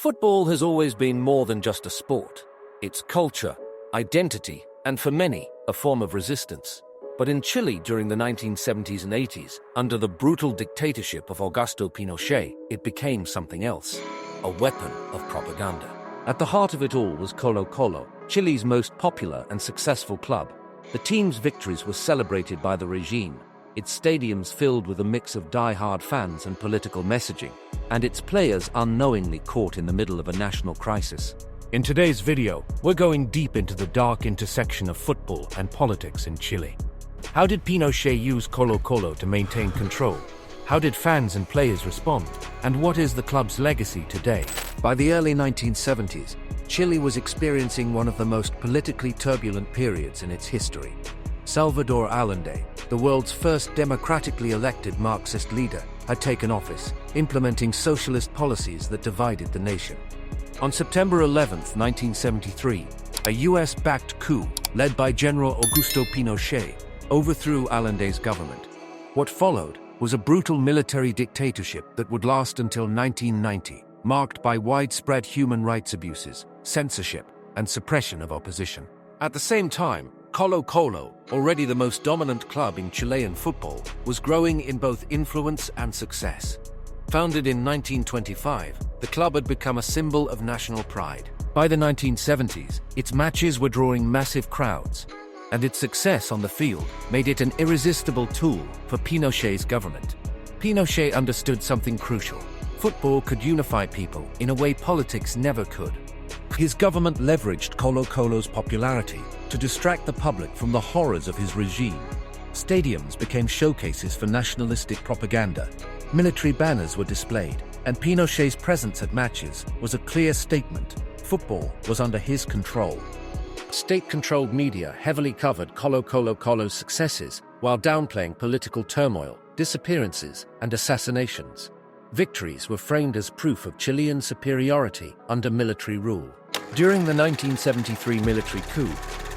Football has always been more than just a sport. It's culture, identity, and for many, a form of resistance. But in Chile during the 1970s and 80s, under the brutal dictatorship of Augusto Pinochet, it became something else, a weapon of propaganda. At the heart of it all was Colo-Colo, Chile's most popular and successful club. The team's victories were celebrated by the regime, its stadiums filled with a mix of die-hard fans and political messaging, and its players unknowingly caught in the middle of a national crisis. In today's video, we're going deep into the dark intersection of football and politics in Chile. How did Pinochet use Colo-Colo to maintain control? How did fans and players respond? And what is the club's legacy today? By the early 1970s, Chile was experiencing one of the most politically turbulent periods in its history. Salvador Allende, the world's first democratically elected Marxist leader, had taken office, implementing socialist policies that divided the nation. On September 11, 1973, a US-backed coup, led by General Augusto Pinochet, overthrew Allende's government. What followed was a brutal military dictatorship that would last until 1990, marked by widespread human rights abuses, censorship, and suppression of opposition. At the same time, Colo-Colo, already the most dominant club in Chilean football, was growing in both influence and success. Founded in 1925, the club had become a symbol of national pride. By the 1970s, its matches were drawing massive crowds, and its success on the field made it an irresistible tool for Pinochet's government. Pinochet understood something crucial. Football could unify people in a way politics never could. His government leveraged Colo-Colo's popularity to distract the public from the horrors of his regime. Stadiums became showcases for nationalistic propaganda. Military banners were displayed, and Pinochet's presence at matches was a clear statement. Football was under his control. State-controlled media heavily covered Colo-Colo's successes while downplaying political turmoil, disappearances, and assassinations. Victories were framed as proof of Chilean superiority under military rule. During the 1973 military coup,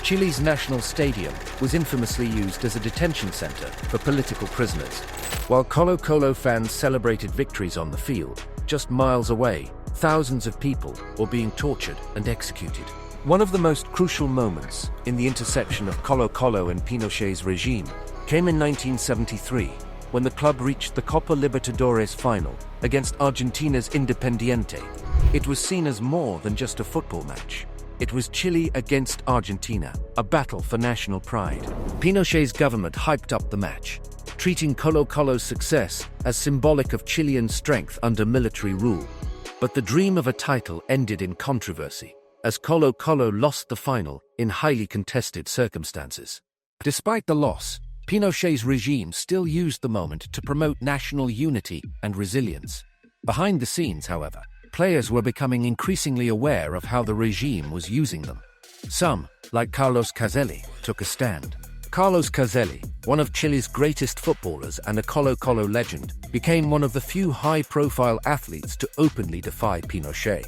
Chile's national stadium was infamously used as a detention center for political prisoners. While Colo-Colo fans celebrated victories on the field, just miles away, thousands of people were being tortured and executed. One of the most crucial moments in the intersection of Colo-Colo and Pinochet's regime came in 1973, when the club reached the Copa Libertadores final against Argentina's Independiente. It was seen as more than just a football match. It was Chile against Argentina, a battle for national pride. Pinochet's government hyped up the match, treating Colo-Colo's success as symbolic of Chilean strength under military rule. But the dream of a title ended in controversy, as Colo-Colo lost the final in highly contested circumstances. Despite the loss, Pinochet's regime still used the moment to promote national unity and resilience. Behind the scenes, however, players were becoming increasingly aware of how the regime was using them. Some, like Carlos Caszely, took a stand. Carlos Caszely, one of Chile's greatest footballers and a Colo-Colo legend, became one of the few high-profile athletes to openly defy Pinochet.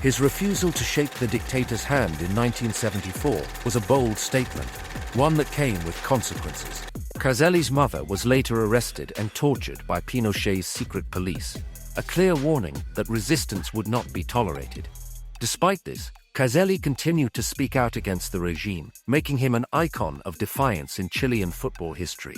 His refusal to shake the dictator's hand in 1974 was a bold statement, one that came with consequences. Caszely's mother was later arrested and tortured by Pinochet's secret police, a clear warning that resistance would not be tolerated. Despite this, Caszely continued to speak out against the regime, making him an icon of defiance in Chilean football history.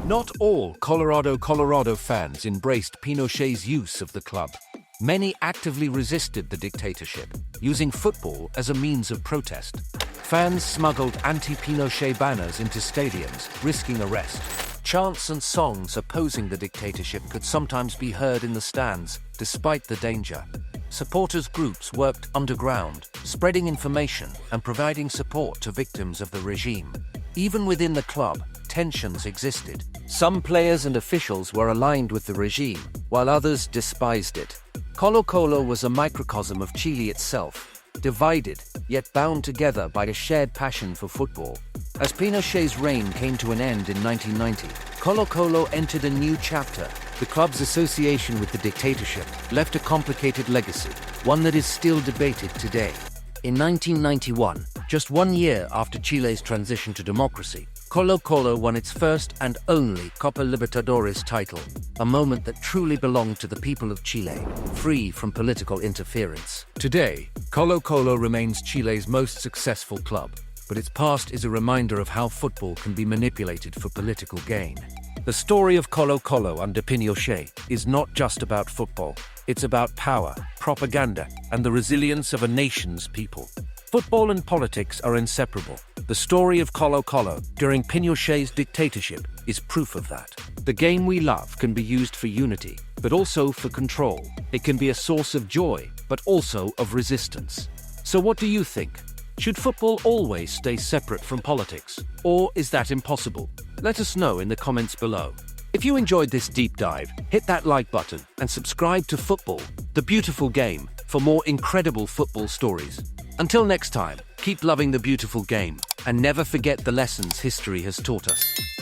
Not all Colorado fans embraced Pinochet's use of the club. Many actively resisted the dictatorship, using football as a means of protest. Fans smuggled anti-Pinochet banners into stadiums, risking arrest. Chants and songs opposing the dictatorship could sometimes be heard in the stands, despite the danger. Supporters groups worked underground, spreading information and providing support to victims of the regime. Even within the club, tensions existed. Some players and officials were aligned with the regime, while others despised it. Colo-Colo was a microcosm of Chile itself, divided, yet bound together by a shared passion for football. As Pinochet's reign came to an end in 1990, Colo-Colo entered a new chapter. The club's association with the dictatorship left a complicated legacy, one that is still debated today. In 1991, just 1 year after Chile's transition to democracy, Colo-Colo won its first and only Copa Libertadores title, a moment that truly belonged to the people of Chile, free from political interference. Today, Colo-Colo remains Chile's most successful club, but its past is a reminder of how football can be manipulated for political gain. The story of Colo-Colo under Pinochet is not just about football. It's about power, propaganda, and the resilience of a nation's people. Football and politics are inseparable. The story of Colo-Colo during Pinochet's dictatorship is proof of that. The game we love can be used for unity, but also for control. It can be a source of joy, but also of resistance. So what do you think? Should football always stay separate from politics? Or is that impossible? Let us know in the comments below. If you enjoyed this deep dive, hit that like button and subscribe to Football, the beautiful game, for more incredible football stories. Until next time, keep loving the beautiful game and never forget the lessons history has taught us.